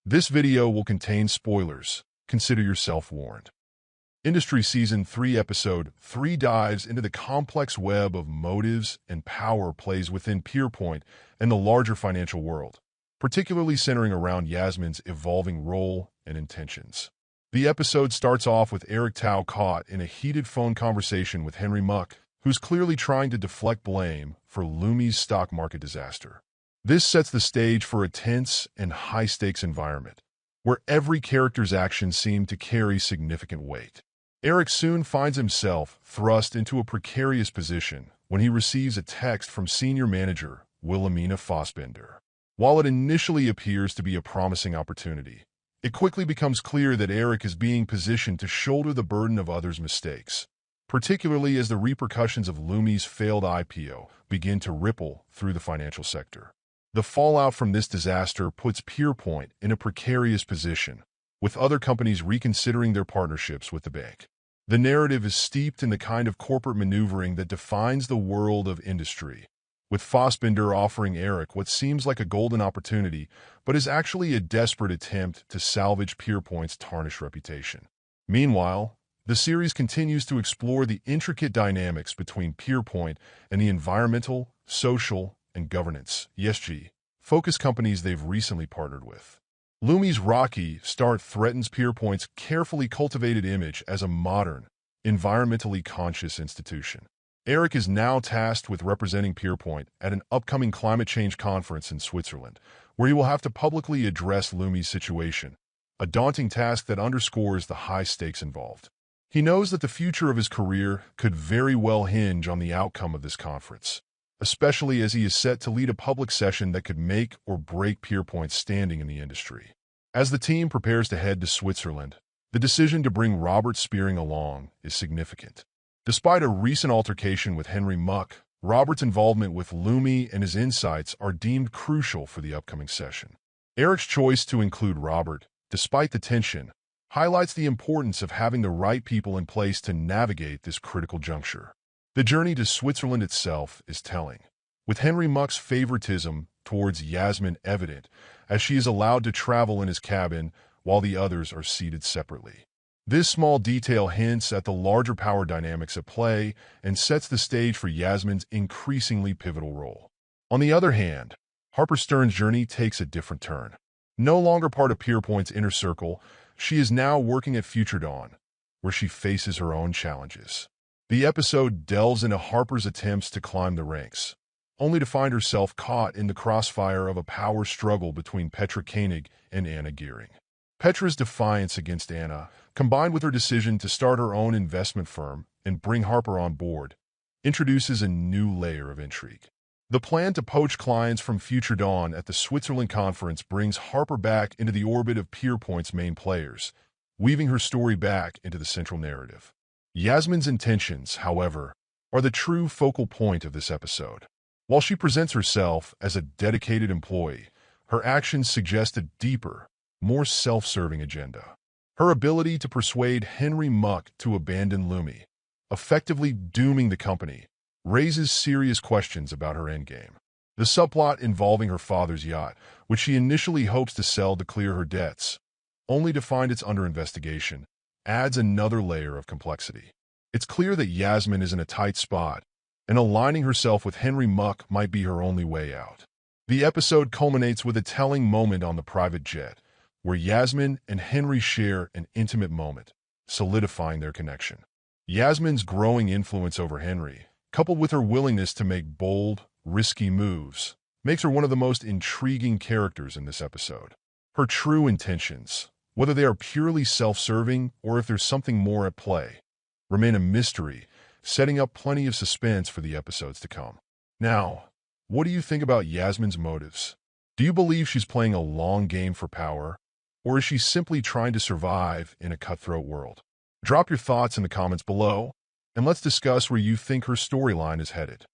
This video will contain spoilers. Consider yourself warned. Industry Season 3 Episode 3 dives into the complex web of motives and power plays within Pierpoint and the larger financial world, particularly centering around Yasmin's evolving role and intentions. The episode starts off with Eric Tao caught in a heated phone conversation with Henry Muck, who's clearly trying to deflect blame for Lumi's stock market disaster. This sets the stage for a tense and high-stakes environment, where every character's actions seem to carry significant weight. Eric soon finds himself thrust into a precarious position when he receives a text from senior manager Wilhelmina Fassbinder. While it initially appears to be a promising opportunity, it quickly becomes clear that Eric is being positioned to shoulder the burden of others' mistakes, particularly as the repercussions of Lumi's failed IPO begin to ripple through the financial sector. The fallout from this disaster puts Pierpoint in a precarious position, with other companies reconsidering their partnerships with the bank. The narrative is steeped in the kind of corporate maneuvering that defines the world of industry, with Fassbinder offering Eric what seems like a golden opportunity, but is actually a desperate attempt to salvage Pierpoint's tarnished reputation. Meanwhile, the series continues to explore the intricate dynamics between Pierpoint and the environmental, social, and governance (ESG) focused companies they've recently partnered with. Lumi's rocky start threatens Pierpoint's carefully cultivated image as a modern, environmentally conscious institution. Eric is now tasked with representing Pierpoint at an upcoming climate change conference in Switzerland, where he will have to publicly address Lumi's situation, a daunting task that underscores the high stakes involved. He knows that the future of his career could very well hinge on the outcome of this conference, especially as he is set to lead a public session that could make or break Pierpoint's standing in the industry. As the team prepares to head to Switzerland, the decision to bring Robert Spearing along is significant. Despite a recent altercation with Henry Muck, Robert's involvement with Lumi and his insights are deemed crucial for the upcoming session. Eric's choice to include Robert, despite the tension, highlights the importance of having the right people in place to navigate this critical juncture. The journey to Switzerland itself is telling, with Henry Muck's favoritism towards Yasmin evident as she is allowed to travel in his cabin while the others are seated separately. This small detail hints at the larger power dynamics at play and sets the stage for Yasmin's increasingly pivotal role. On the other hand, Harper Stern's journey takes a different turn. No longer part of Pierpoint's inner circle, she is now working at Future Dawn, where she faces her own challenges. The episode delves into Harper's attempts to climb the ranks, only to find herself caught in the crossfire of a power struggle between Petra Koenig and Anna Gearing. Petra's defiance against Anna, combined with her decision to start her own investment firm and bring Harper on board, introduces a new layer of intrigue. The plan to poach clients from Future Dawn at the Switzerland conference brings Harper back into the orbit of Pierpoint's main players, weaving her story back into the central narrative. Yasmin's intentions, however, are the true focal point of this episode. While she presents herself as a dedicated employee, her actions suggest a deeper, more self-serving agenda. Her ability to persuade Henry Muck to abandon Lumi, effectively dooming the company, raises serious questions about her endgame. The subplot involving her father's yacht, which she initially hopes to sell to clear her debts, only to find it's under investigation, adds another layer of complexity. It's clear that Yasmin is in a tight spot, and aligning herself with Henry Muck might be her only way out. The episode culminates with a telling moment on the private jet, where Yasmin and Henry share an intimate moment, solidifying their connection. Yasmin's growing influence over Henry, coupled with her willingness to make bold, risky moves, makes her one of the most intriguing characters in this episode. Her true intentions, whether they are purely self-serving or if there's something more at play, remain a mystery, setting up plenty of suspense for the episodes to come. Now, what do you think about Yasmin's motives? Do you believe she's playing a long game for power, or is she simply trying to survive in a cutthroat world? Drop your thoughts in the comments below, and let's discuss where you think her storyline is headed.